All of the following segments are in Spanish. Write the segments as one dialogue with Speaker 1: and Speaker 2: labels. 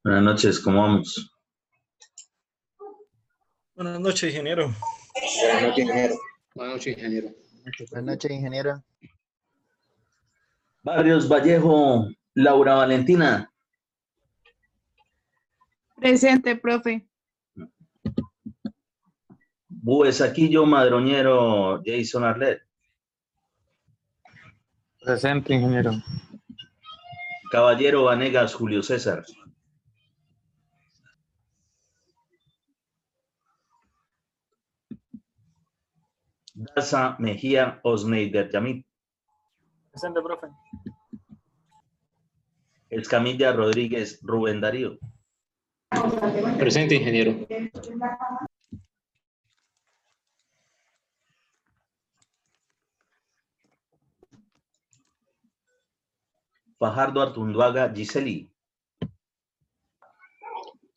Speaker 1: Buenas noches, ¿cómo vamos?
Speaker 2: Buenas noches, ingeniero.
Speaker 3: Buenas noches, ingeniero.
Speaker 4: Buenas noches, ingeniero.
Speaker 3: Buenas noches, ingeniero.
Speaker 1: Barrios Vallejo, Laura Valentina.
Speaker 5: Presente, profe.
Speaker 1: Buesaquillo Madroñero, Jason Arlet.
Speaker 4: Presente, ingeniero.
Speaker 1: Caballero Vanegas, Julio César. Daza Mejía, Osneider Yamit.
Speaker 2: Presente, profe.
Speaker 1: Escamilla Rodríguez, Rubén Darío.
Speaker 4: Presente, ingeniero.
Speaker 1: Fajardo Artunduaga, Giseli.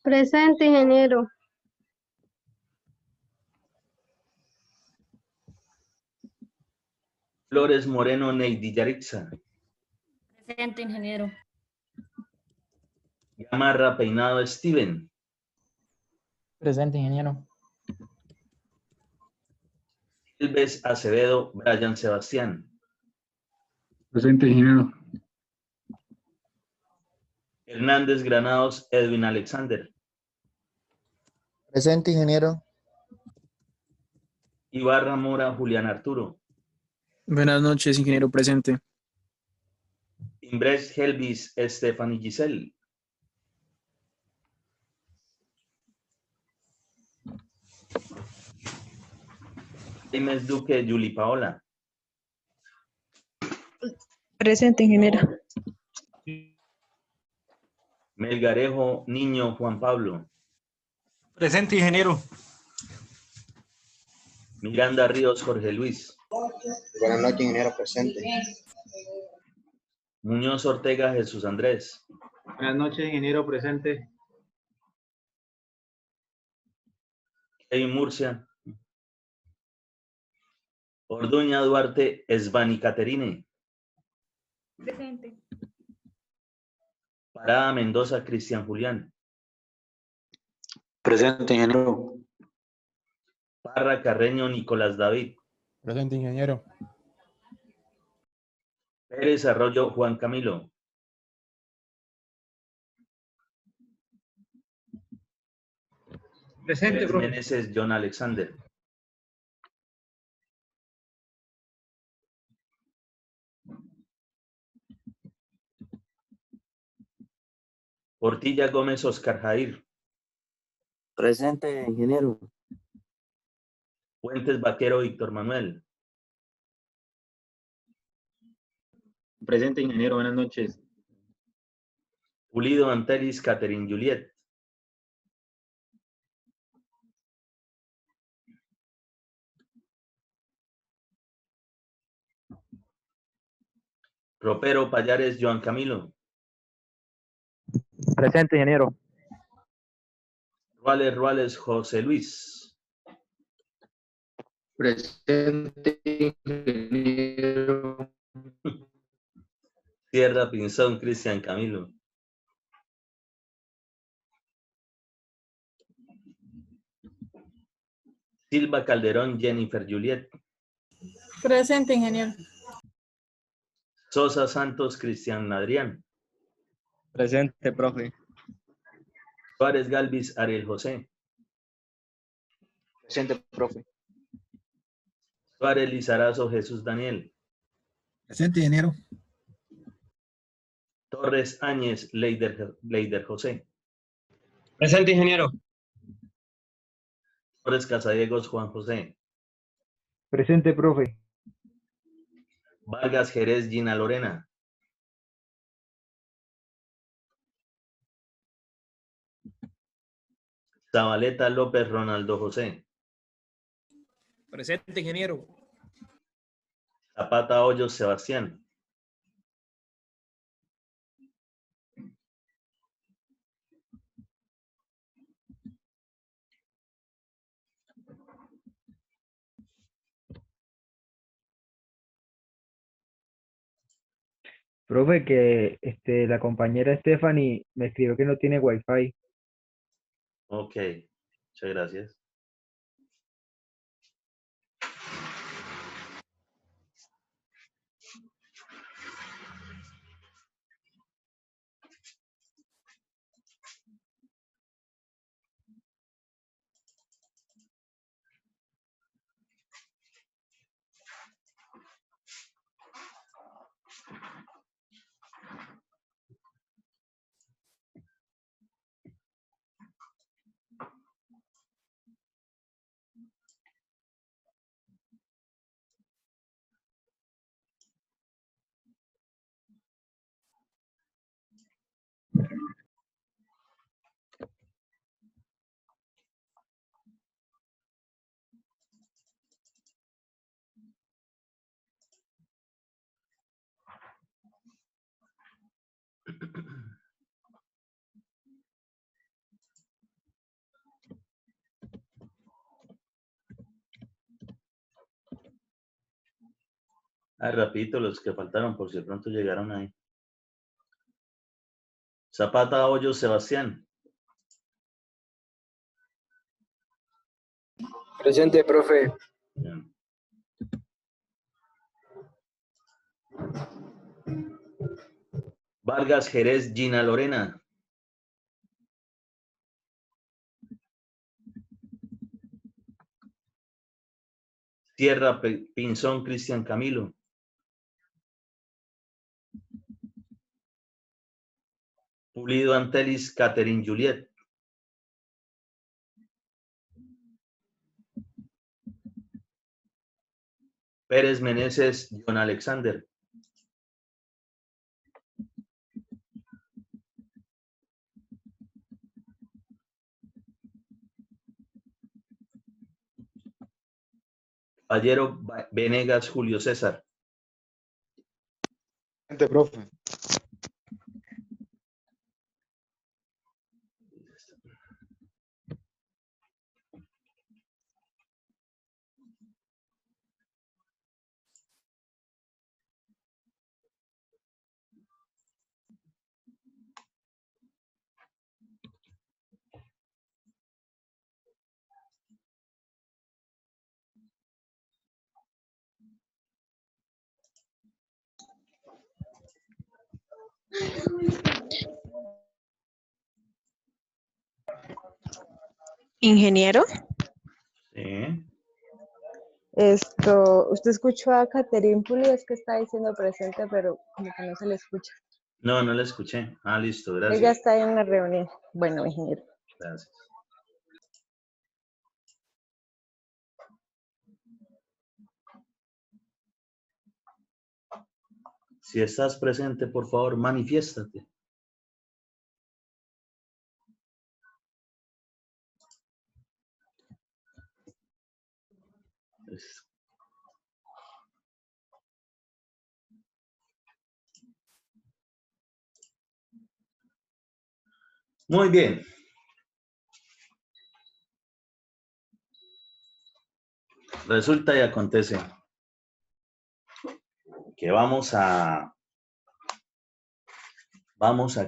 Speaker 6: Presente, ingeniero.
Speaker 1: Flores Moreno, Neidy Yarixa.
Speaker 7: Presente, ingeniero.
Speaker 1: Gamarra Peinado, Steven.
Speaker 8: Presente, ingeniero.
Speaker 1: Silves Acevedo, Brian Sebastián.
Speaker 4: Presente, ingeniero.
Speaker 1: Hernández Granados, Edwin Alexander.
Speaker 3: Presente, ingeniero.
Speaker 1: Ibarra Mora, Julián Arturo.
Speaker 8: Buenas noches, ingeniero presente.
Speaker 1: Imbres Helvis, Stephanie Giselle. James Duque, Yuli Paola.
Speaker 5: Presente, ingeniero.
Speaker 1: Melgarejo, Niño, Juan Pablo.
Speaker 2: Presente, ingeniero.
Speaker 1: Miranda Ríos, Jorge Luis.
Speaker 3: Buenas noches, ingeniero. Presente.
Speaker 1: Muñoz Ortega, Jesús Andrés.
Speaker 4: Buenas noches, ingeniero. Presente.
Speaker 1: Kevin Murcia. Orduña Duarte, Esbani Caterine.
Speaker 5: Presente.
Speaker 1: Parada Mendoza, Cristian Julián.
Speaker 4: Presente, ingeniero.
Speaker 1: Parra Carreño, Nicolás David.
Speaker 8: Presente, ingeniero.
Speaker 1: Pérez Arroyo, Juan Camilo.
Speaker 4: Presente,
Speaker 1: Pérez
Speaker 4: profe.
Speaker 1: Meneses, John Alexander. Portilla Gómez, Oscar Jair.
Speaker 3: Presente, ingeniero.
Speaker 1: Fuentes Vaquero, Víctor Manuel.
Speaker 4: Presente, ingeniero. Buenas noches.
Speaker 1: Pulido Antelis, Catherine Juliet. Ropero Payares, Joan Camilo.
Speaker 8: Presente, ingeniero.
Speaker 1: Ruales, José Luis.
Speaker 4: Presente, ingeniero.
Speaker 1: Sierra Pinzón, Cristian Camilo. Silva Calderón, Jennifer Juliet.
Speaker 5: Presente, ingeniero.
Speaker 1: Sosa Santos, Cristian Adrián.
Speaker 8: Presente, profe.
Speaker 1: Suárez Galvis, Ariel José.
Speaker 3: Presente, profe.
Speaker 1: Suárez Lizarazo, Jesús Daniel.
Speaker 8: Presente, ingeniero.
Speaker 1: Torres Áñez, Leider José.
Speaker 4: Presente, ingeniero.
Speaker 1: Torres Casadiegos, Juan José.
Speaker 8: Presente, profe.
Speaker 1: Vargas Jerez, Gina Lorena. Zabaleta López, Ronaldo José.
Speaker 8: Presente, ingeniero.
Speaker 1: Zapata Hoyos, Sebastián.
Speaker 8: Profe, que la compañera Stephanie me escribió que no tiene Wi-Fi.
Speaker 1: Ok, muchas gracias. Rapidito los que faltaron por si de pronto llegaron ahí. Zapata Hoyos Sebastián.
Speaker 3: Presente, profe.
Speaker 1: Bien. Vargas Jerez Gina Lorena. Sierra Pinzón Cristian Camilo. Pulido Antelis Catherine Juliet. Pérez Meneses John Alexander. Caballero Venegas Julio César.
Speaker 3: Presente, profe.
Speaker 5: Ingeniero,
Speaker 1: Sí.
Speaker 5: usted escuchó a Caterín Pulido, es que está diciendo presente, pero como que no se le escucha.
Speaker 1: No, no la escuché. Ah, listo,
Speaker 5: Ella
Speaker 1: gracias.
Speaker 5: está en una reunión. Bueno, ingeniero.
Speaker 1: Gracias. Si estás presente, por favor, manifiéstate. Muy bien. Resulta y acontece que vamos a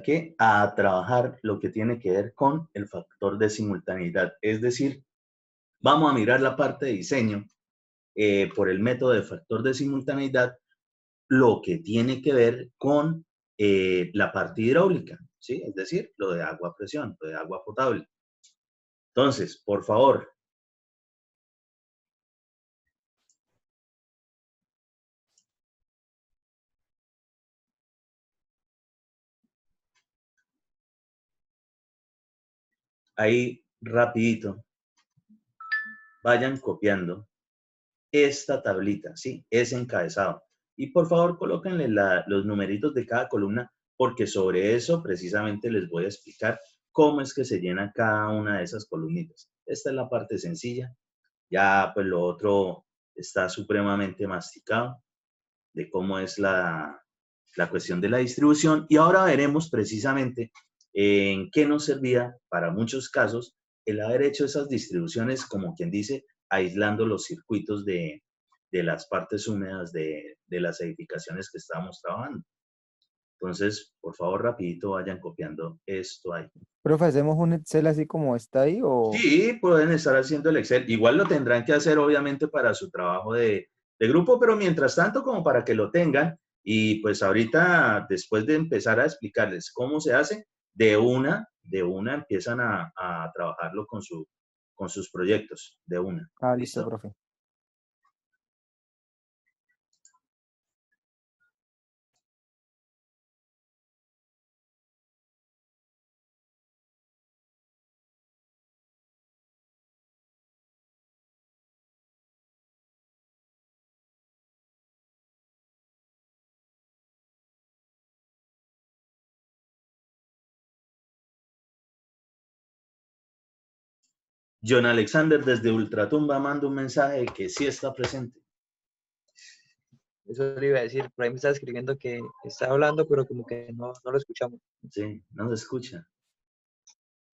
Speaker 1: ¿qué? A trabajar lo que tiene que ver con el factor de simultaneidad. Es decir, vamos a mirar la parte de diseño por el método de factor de simultaneidad, lo que tiene que ver con la parte hidráulica, ¿sí? Es decir, lo de agua a presión, lo de agua potable. Entonces, por favor, ahí rapidito, vayan copiando esta tablita, ¿sí? Ese encabezado. Y por favor, colóquenle los numeritos de cada columna, porque sobre eso precisamente les voy a explicar cómo es que se llena cada una de esas columnitas. Esta es la parte sencilla. Ya, pues lo otro está supremamente masticado de cómo es la cuestión de la distribución. Y ahora veremos precisamente en qué nos servía para muchos casos el haber hecho esas distribuciones, como quien dice, aislando los circuitos de las partes húmedas de las edificaciones que estábamos trabajando. Entonces, por favor, rapidito vayan copiando esto ahí.
Speaker 3: Profe, ¿hacemos un Excel así como está ahí o...?
Speaker 1: Sí, pueden estar haciendo el Excel. Igual lo tendrán que hacer, obviamente, para su trabajo de grupo, pero mientras tanto, como para que lo tengan. Y pues ahorita, después de empezar a explicarles cómo se hace, de una empiezan a trabajarlo con sus proyectos, de una.
Speaker 3: Ah, listo,
Speaker 1: ¿Listo?
Speaker 3: profe.
Speaker 1: John Alexander desde Ultratumba manda un mensaje que sí está presente.
Speaker 9: Eso le iba a decir, por ahí me estaba escribiendo que está hablando, pero como que no lo escuchamos.
Speaker 1: Sí, no se escucha.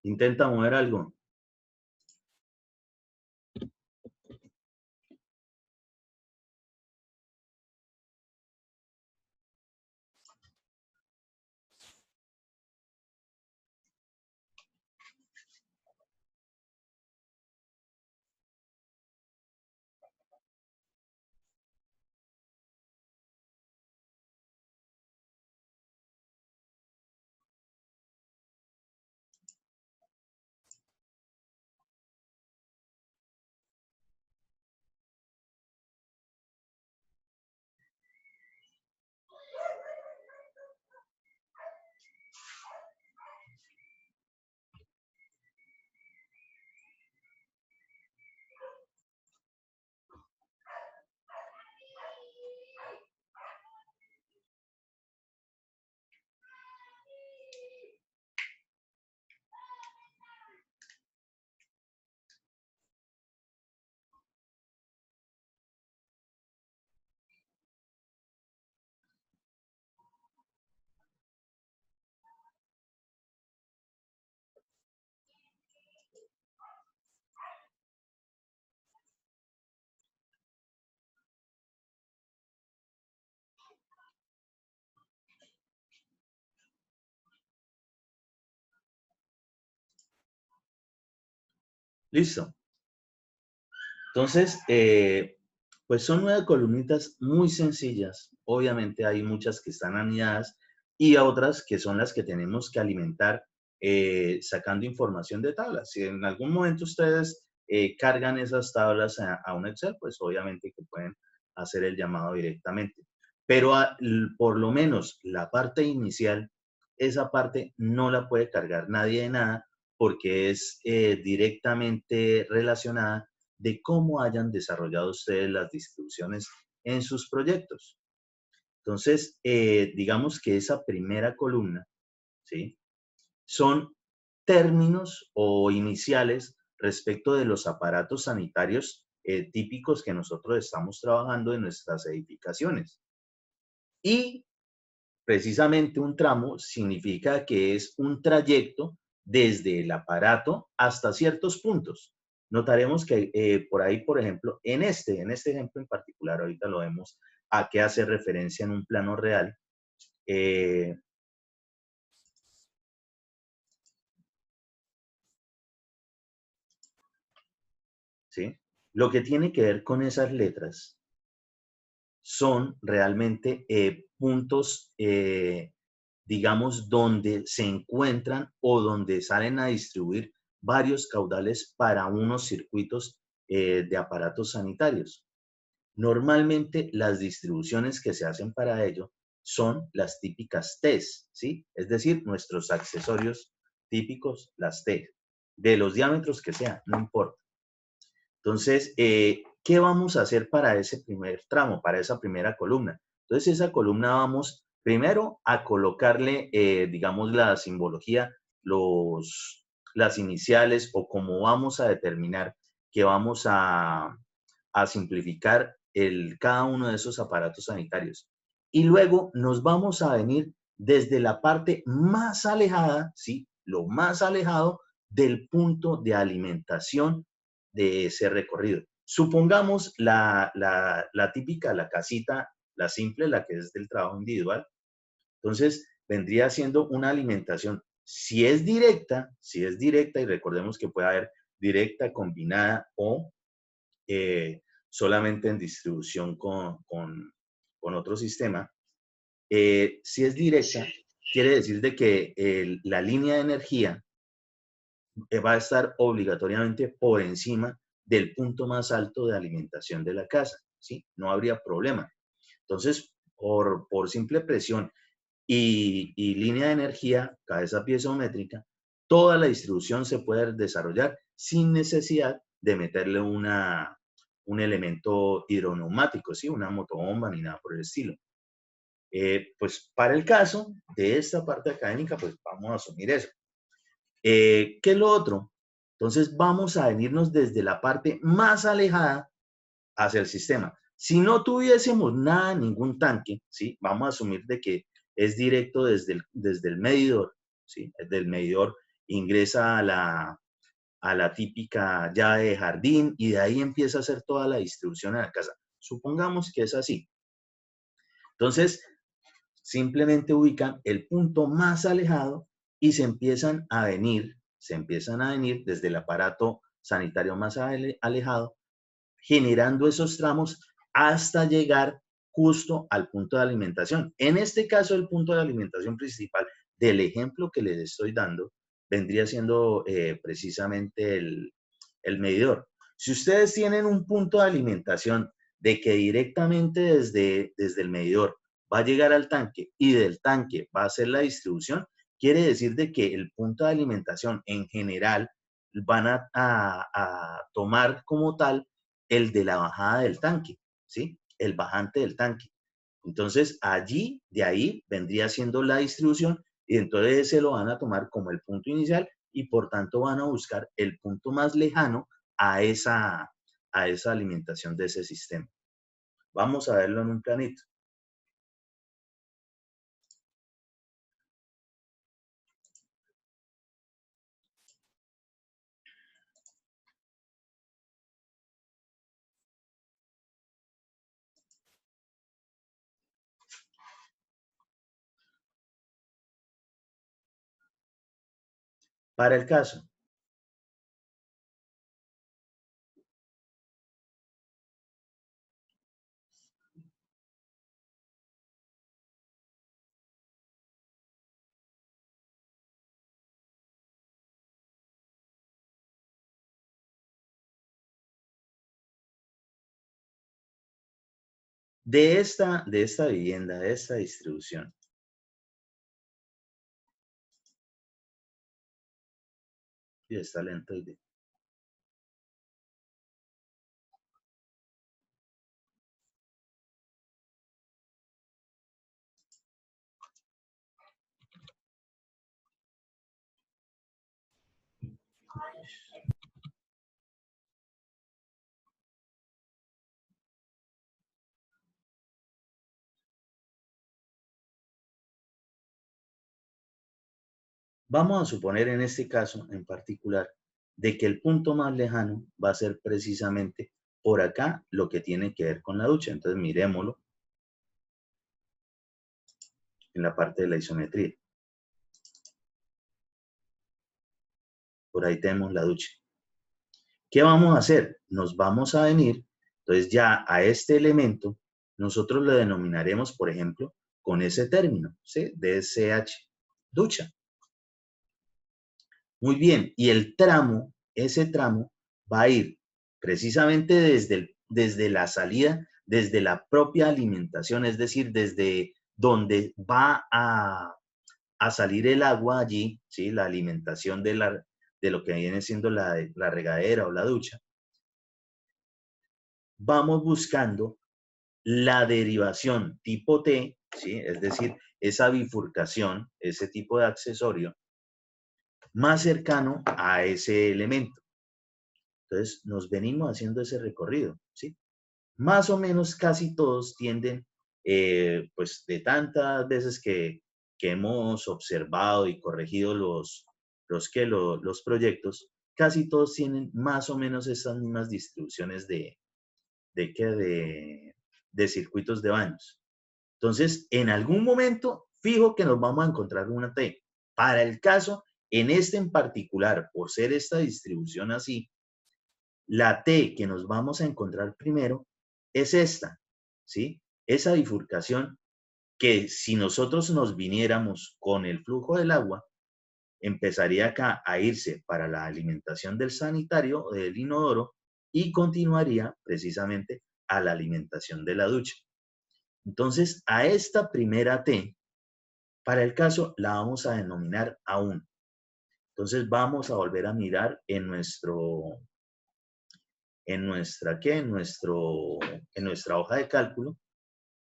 Speaker 1: Intenta mover algo. Listo. Entonces, pues son 9 columnitas muy sencillas. Obviamente hay muchas que están anidadas y otras que son las que tenemos que alimentar sacando información de tablas. Si en algún momento ustedes cargan esas tablas a un Excel, pues obviamente que pueden hacer el llamado directamente. Pero por lo menos la parte inicial, esa parte no la puede cargar nadie de nada porque es directamente relacionada de cómo hayan desarrollado ustedes las distribuciones en sus proyectos. Entonces, digamos que esa primera columna, ¿sí? Son términos o iniciales respecto de los aparatos sanitarios típicos que nosotros estamos trabajando en nuestras edificaciones. Y precisamente un tramo significa que es un trayecto desde el aparato hasta ciertos puntos. Notaremos que por ahí, por ejemplo, en este ejemplo en particular, ahorita lo vemos a qué hace referencia en un plano real. ¿Sí? Lo que tiene que ver con esas letras son realmente puntos, digamos, donde se encuentran o donde salen a distribuir varios caudales para unos circuitos de aparatos sanitarios. Normalmente las distribuciones que se hacen para ello son las típicas T's, ¿sí? Es decir, nuestros accesorios típicos, las T, de los diámetros que sea, no importa. Entonces, ¿qué vamos a hacer para ese primer tramo, para esa primera columna? Entonces, esa columna vamos primero a colocarle, digamos, la simbología, las iniciales o cómo vamos a determinar que vamos a simplificar cada uno de esos aparatos sanitarios. Y luego nos vamos a venir desde la parte más alejada, ¿sí? Lo más alejado del punto de alimentación de ese recorrido. Supongamos la típica, la casita, la simple, la que es del trabajo individual. Entonces, vendría siendo una alimentación. Si es directa, y recordemos que puede haber directa, combinada o solamente en distribución con otro sistema. Si es directa, quiere decir de que la línea de energía va a estar obligatoriamente por encima del punto más alto de alimentación de la casa, ¿sí? No habría problema. Entonces, por simple presión y línea de energía, cabeza piezométrica, toda la distribución se puede desarrollar sin necesidad de meterle un elemento hidroneumático, ¿sí? Una motobomba ni nada por el estilo. Pues para el caso de esta parte académica, pues vamos a asumir eso. ¿Qué es lo otro? Entonces vamos a venirnos desde la parte más alejada hacia el sistema. Si no tuviésemos nada, ningún tanque, ¿sí? Vamos a asumir de que es directo desde el medidor, ¿sí? Desde el medidor ingresa a la típica llave de jardín y de ahí empieza a hacer toda la distribución a la casa. Supongamos que es así. Entonces, simplemente ubican el punto más alejado y se empiezan a venir desde el aparato sanitario más alejado, generando esos tramos hasta llegar justo al punto de alimentación. En este caso, el punto de alimentación principal del ejemplo que les estoy dando vendría siendo precisamente el medidor. Si ustedes tienen un punto de alimentación de que directamente desde el medidor va a llegar al tanque y del tanque va a hacer la distribución, quiere decir de que el punto de alimentación en general van a tomar como tal el de la bajada del tanque, ¿sí? El bajante del tanque. Entonces, de ahí vendría siendo la distribución y entonces se lo van a tomar como el punto inicial y por tanto van a buscar el punto más lejano a esa alimentación de ese sistema. Vamos a verlo en un planito. Para el caso, de esta vivienda, de esta distribución, y está lento y vamos a suponer en este caso en particular de que el punto más lejano va a ser precisamente por acá lo que tiene que ver con la ducha. Entonces miremoslo en la parte de la isometría. Por ahí tenemos la ducha. ¿Qué vamos a hacer? Nos vamos a venir, entonces ya a este elemento nosotros lo denominaremos, por ejemplo, con ese término, ¿sí? DSH, ducha. Muy bien, y el tramo, ese tramo va a ir precisamente desde la salida, desde la propia alimentación, es decir, desde donde va a salir el agua allí, ¿sí? La alimentación de lo que viene siendo la regadera o la ducha. Vamos buscando la derivación tipo T, ¿sí? Es decir, esa bifurcación, ese tipo de accesorio, más cercano a ese elemento. Entonces, nos venimos haciendo ese recorrido, ¿sí? Más o menos casi todos tienden, pues de tantas veces que hemos observado y corregido los proyectos, casi todos tienen más o menos esas mismas distribuciones de circuitos de baños. Entonces, en algún momento fijo que nos vamos a encontrar una T. Para el caso, en este en particular, por ser esta distribución así, la T que nos vamos a encontrar primero es esta, ¿sí? Esa bifurcación que si nosotros nos viniéramos con el flujo del agua, empezaría acá a irse para la alimentación del sanitario o del inodoro y continuaría precisamente a la alimentación de la ducha. Entonces, a esta primera T, para el caso, la vamos a denominar A1. Entonces, vamos a volver a mirar en nuestra hoja de cálculo,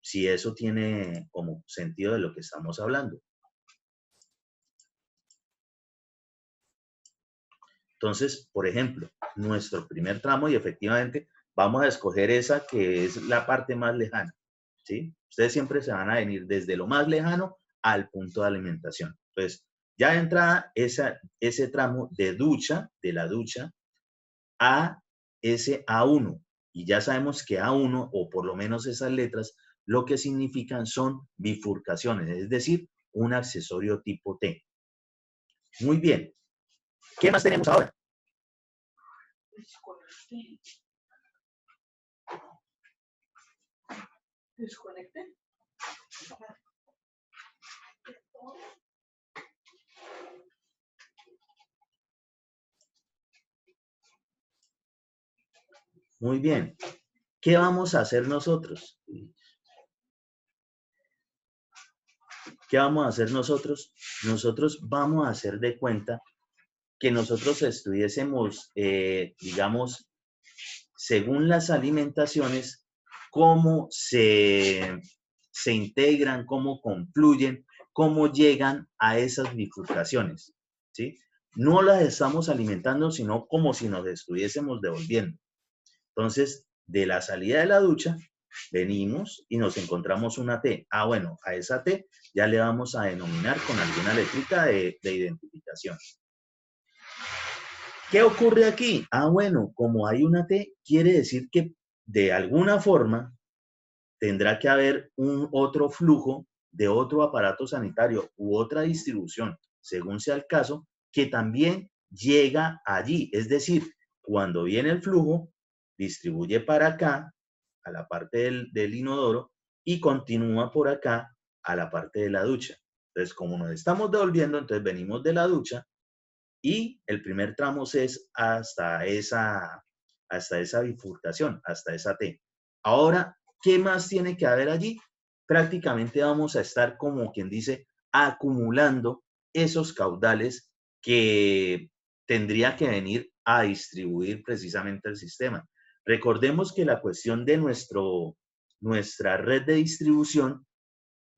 Speaker 1: si eso tiene como sentido de lo que estamos hablando. Entonces, por ejemplo, nuestro primer tramo, y efectivamente vamos a escoger esa que es la parte más lejana, ¿sí? Ustedes siempre se van a venir desde lo más lejano al punto de alimentación. Entonces, ya de entrada, ese tramo de ducha, de la ducha, a ese A1. Y ya sabemos que A1, o por lo menos esas letras, lo que significan son bifurcaciones, es decir, un accesorio tipo T. Muy bien. ¿Qué más tenemos ahora? Desconecté. Muy bien. ¿Qué vamos a hacer nosotros? ¿Qué vamos a hacer nosotros? Nosotros vamos a hacer de cuenta que nosotros estuviésemos, digamos, según las alimentaciones, cómo se integran, cómo confluyen, cómo llegan a esas bifurcaciones, ¿sí? No las estamos alimentando, sino como si nos estuviésemos devolviendo. Entonces, de la salida de la ducha, venimos y nos encontramos una T. Ah, bueno, a esa T ya le vamos a denominar con alguna letrita de identificación. ¿Qué ocurre aquí? Ah, bueno, como hay una T, quiere decir que de alguna forma tendrá que haber un otro flujo de otro aparato sanitario u otra distribución, según sea el caso, que también llega allí. Es decir, cuando viene el flujo, distribuye para acá, a la parte del inodoro, y continúa por acá, a la parte de la ducha. Entonces, como nos estamos devolviendo, entonces venimos de la ducha, y el primer tramo es hasta esa bifurcación, hasta esa T. Ahora, ¿qué más tiene que haber allí? Prácticamente vamos a estar, como quien dice, acumulando esos caudales que tendría que venir a distribuir precisamente el sistema. Recordemos que la cuestión de nuestra red de distribución,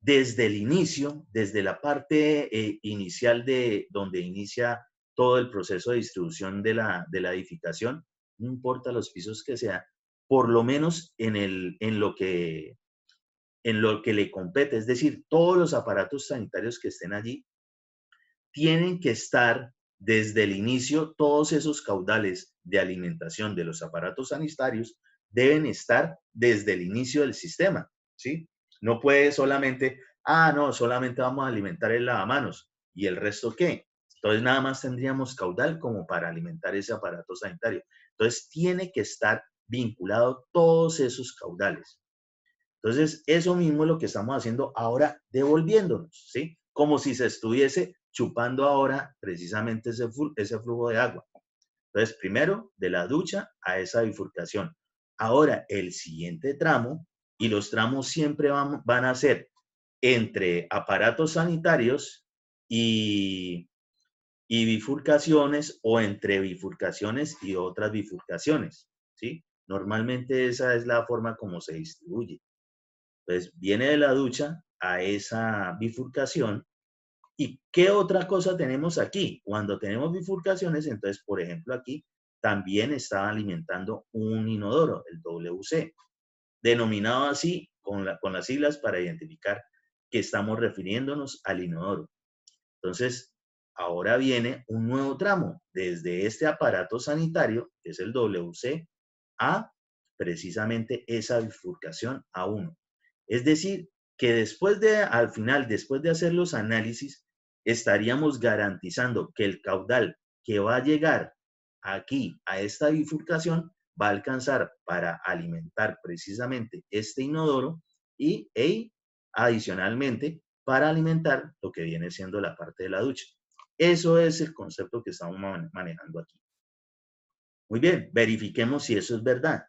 Speaker 1: desde el inicio, desde la parte inicial de donde inicia todo el proceso de distribución de la edificación, no importa los pisos que sea, por lo menos en lo que le compete, es decir, todos los aparatos sanitarios que estén allí tienen que estar desde el inicio, todos esos caudales de alimentación de los aparatos sanitarios deben estar desde el inicio del sistema, ¿sí? No puede solamente, no, solamente vamos a alimentar el lavamanos, ¿y el resto qué? Entonces nada más tendríamos caudal como para alimentar ese aparato sanitario. Entonces tiene que estar vinculado todos esos caudales. Entonces eso mismo es lo que estamos haciendo ahora, devolviéndonos, ¿sí? Como si se estuviese chupando ahora precisamente ese flujo de agua. Entonces, primero, de la ducha a esa bifurcación. Ahora, el siguiente tramo, y los tramos siempre van a ser entre aparatos sanitarios y bifurcaciones, o entre bifurcaciones y otras bifurcaciones, ¿sí? Normalmente esa es la forma como se distribuye. Entonces, viene de la ducha a esa bifurcación. ¿Y qué otra cosa tenemos aquí? Cuando tenemos bifurcaciones, entonces, por ejemplo, aquí también está alimentando un inodoro, el WC, denominado así con las siglas para identificar que estamos refiriéndonos al inodoro. Entonces, ahora viene un nuevo tramo, desde este aparato sanitario, que es el WC, a precisamente esa bifurcación A1. Es decir, que al final, después de hacer los análisis, estaríamos garantizando que el caudal que va a llegar aquí a esta bifurcación va a alcanzar para alimentar precisamente este inodoro y adicionalmente para alimentar lo que viene siendo la parte de la ducha. Eso es el concepto que estamos manejando aquí. Muy bien, verifiquemos si eso es verdad.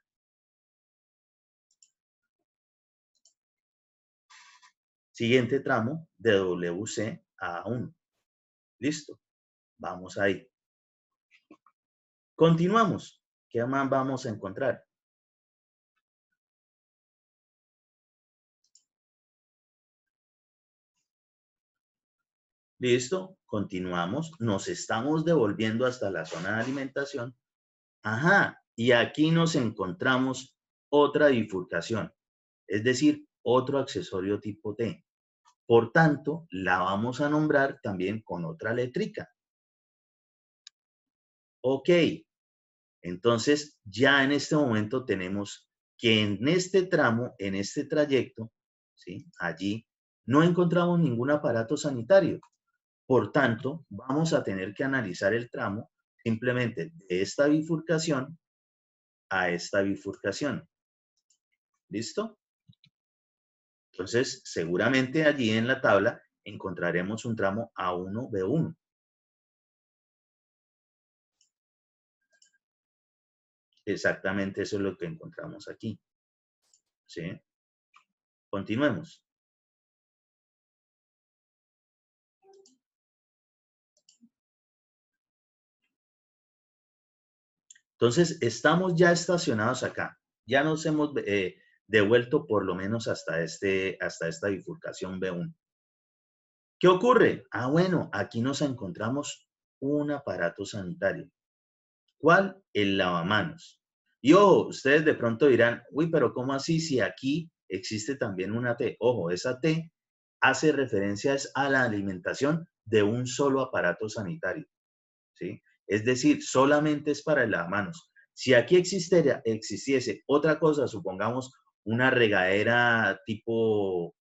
Speaker 1: Siguiente tramo de WC a 1. Listo. Vamos ahí. Continuamos. ¿Qué más vamos a encontrar? Listo. Continuamos. Nos estamos devolviendo hasta la zona de alimentación. Ajá. Y aquí nos encontramos otra bifurcación. Es decir, otro accesorio tipo T. Por tanto, la vamos a nombrar también con otra letrica. Ok. Entonces, ya en este momento tenemos que en este tramo, en este trayecto, ¿sí? Allí no encontramos ningún aparato sanitario. Por tanto, vamos a tener que analizar el tramo simplemente de esta bifurcación a esta bifurcación. ¿Listo? Entonces, seguramente allí en la tabla encontraremos un tramo A1, B1. Exactamente eso es lo que encontramos aquí. ¿Sí? Continuemos. Entonces, estamos ya estacionados acá. Ya nos hemos devuelto por lo menos hasta esta bifurcación B1. ¿Qué ocurre? Ah, bueno, aquí nos encontramos un aparato sanitario. ¿Cuál? El lavamanos. Y ojo, ustedes de pronto dirán, uy, pero ¿cómo así si aquí existe también una T? Ojo, esa T hace referencia a la alimentación de un solo aparato sanitario, ¿sí? Es decir, solamente es para el lavamanos. Si aquí existiese otra cosa, supongamos una regadera tipo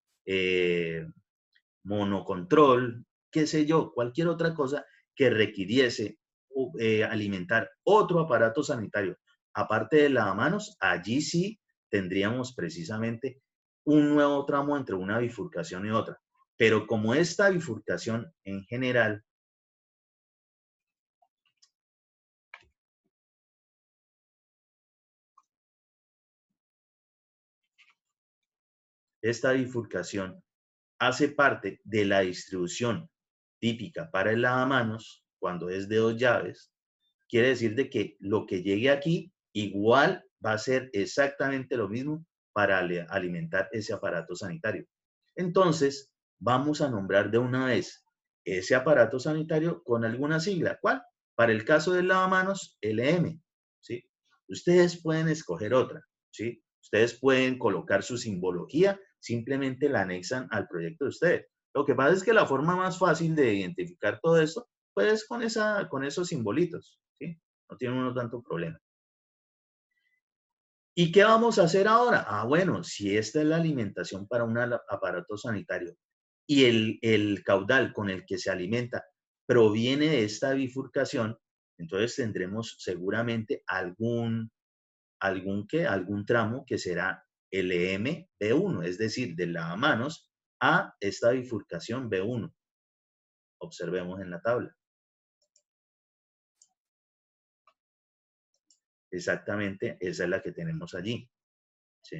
Speaker 1: monocontrol, qué sé yo, cualquier otra cosa que requiriese alimentar otro aparato sanitario, aparte del lavamanos, allí sí tendríamos precisamente un nuevo tramo entre una bifurcación y otra. Pero como esta bifurcación en general hace parte de la distribución típica para el lavamanos, cuando es de 2 llaves, quiere decir de que lo que llegue aquí igual va a ser exactamente lo mismo para alimentar ese aparato sanitario. Entonces, vamos a nombrar de una vez ese aparato sanitario con alguna sigla. ¿Cuál? Para el caso del lavamanos, LM, ¿sí? Ustedes pueden escoger otra, ¿sí? Ustedes pueden colocar su simbología, simplemente la anexan al proyecto de ustedes. Lo que pasa es que la forma más fácil de identificar todo esto, pues con esos simbolitos, ¿sí? No tiene uno tanto problema. ¿Y qué vamos a hacer ahora? Ah, bueno, si esta es la alimentación para un aparato sanitario y el caudal con el que se alimenta proviene de esta bifurcación, entonces tendremos seguramente algún tramo que será LM B1, es decir, del lavamanos a esta bifurcación B1. Observemos en la tabla. Exactamente, esa es la que tenemos allí. ¿Sí?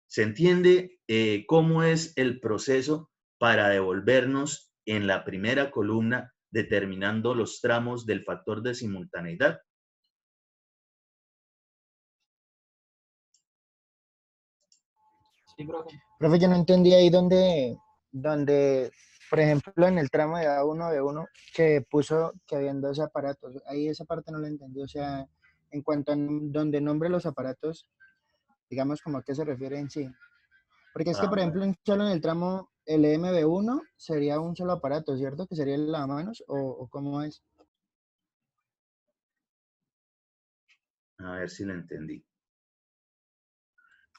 Speaker 1: ¿Se entiende cómo es el proceso para devolvernos en la primera columna determinando los tramos del factor de simultaneidad?
Speaker 2: Sí, profe.
Speaker 3: Profe, yo no entendí ahí donde, por ejemplo, en el tramo de A1, B1, que puso que habían 2 aparatos. Ahí esa parte no la entendí. O sea, en cuanto a donde nombre los aparatos, digamos como a qué se refiere en sí. Porque es que, por ejemplo, solo en el tramo LMB1 sería un solo aparato, ¿cierto? Que sería el lavamanos, o cómo es.
Speaker 1: A ver si lo entendí.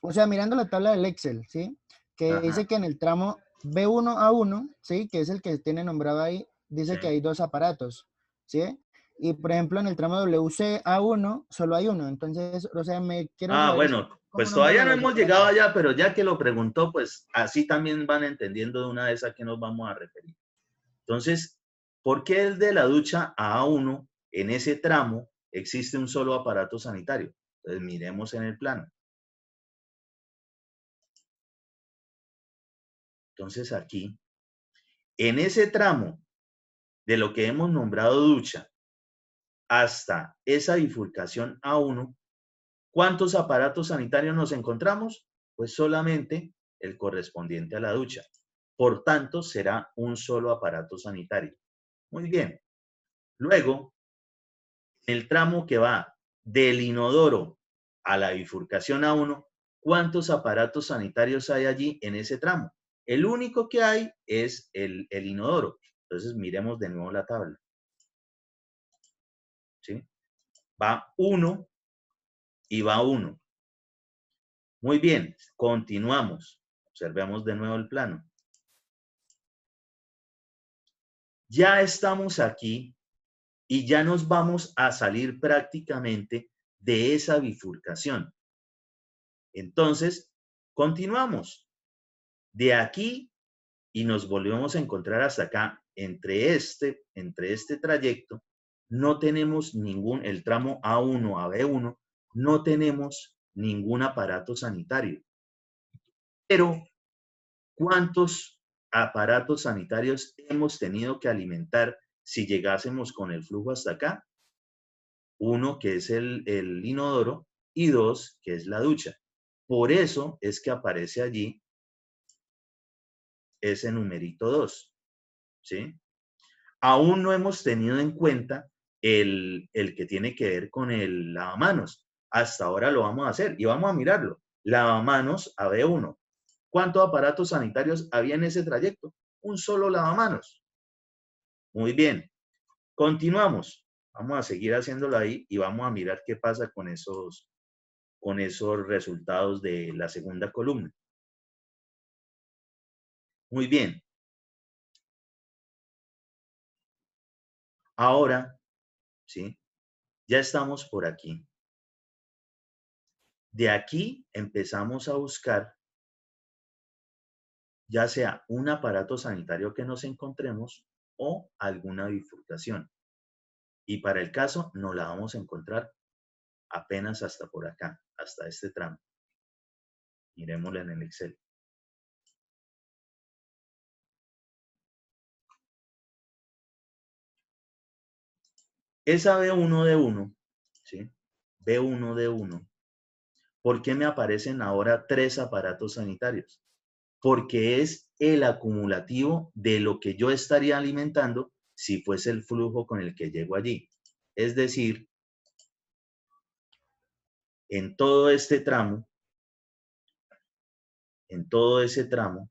Speaker 3: O sea, mirando la tabla del Excel, ¿sí? Que
Speaker 1: Ajá.
Speaker 3: dice que en el tramo B1A1, ¿sí? Que es el que tiene nombrado ahí, dice
Speaker 1: Sí.
Speaker 3: que hay 2 aparatos, ¿sí? Y por ejemplo, en el tramo WCA1 solo hay uno. Entonces, o sea, me quiero
Speaker 1: Ah,
Speaker 3: saber es
Speaker 1: bueno,
Speaker 3: cómo
Speaker 1: pues
Speaker 3: nombran
Speaker 1: todavía
Speaker 3: a
Speaker 1: no
Speaker 3: los
Speaker 1: hemos llegado
Speaker 3: aparatos.
Speaker 1: allá, pero ya que lo preguntó, pues así también van entendiendo de una vez a qué nos vamos a referir. Entonces, ¿por qué el de la ducha A1 en ese tramo existe un solo aparato sanitario? Entonces, miremos en el plano. Entonces, aquí, en ese tramo de lo que hemos nombrado ducha hasta esa bifurcación A1, ¿cuántos aparatos sanitarios nos encontramos? Pues solamente el correspondiente a la ducha. Por tanto, será un solo aparato sanitario. Muy bien. Luego, el tramo que va del inodoro a la bifurcación A1, ¿cuántos aparatos sanitarios hay allí en ese tramo? El único que hay es el inodoro. Entonces, miremos de nuevo la tabla. ¿Sí? Va 1 y va 1. Muy bien, continuamos. Observemos de nuevo el plano. Ya estamos aquí y ya nos vamos a salir prácticamente de esa bifurcación. Entonces, continuamos. De aquí y nos volvemos a encontrar hasta acá. Entre este trayecto, no tenemos el tramo A1 a B1, no tenemos ningún aparato sanitario. Pero, ¿cuántos aparatos sanitarios hemos tenido que alimentar si llegásemos con el flujo hasta acá? 1, que es el inodoro, y 2, que es la ducha. Por eso es que aparece allí ese numerito 2, ¿sí? Aún no hemos tenido en cuenta el que tiene que ver con el lavamanos. Hasta ahora lo vamos a hacer y vamos a mirarlo. Lavamanos a B1. ¿Cuántos aparatos sanitarios había en ese trayecto? Un solo lavamanos. Muy bien. Continuamos. Vamos a seguir haciéndolo ahí y vamos a mirar qué pasa con esos resultados de la segunda columna. Muy bien. Ahora, ¿sí? Ya estamos por aquí. De aquí empezamos a buscar ya sea un aparato sanitario que nos encontremos o alguna bifurcación. Y para el caso, nos la vamos a encontrar apenas hasta por acá, hasta este tramo. Miremosla en el Excel. Esa B1 de 1, ¿sí? B1 de 1. ¿Por qué me aparecen ahora 3 aparatos sanitarios? Porque es el acumulativo de lo que yo estaría alimentando si fuese el flujo con el que llego allí. Es decir, en todo este tramo, en todo ese tramo,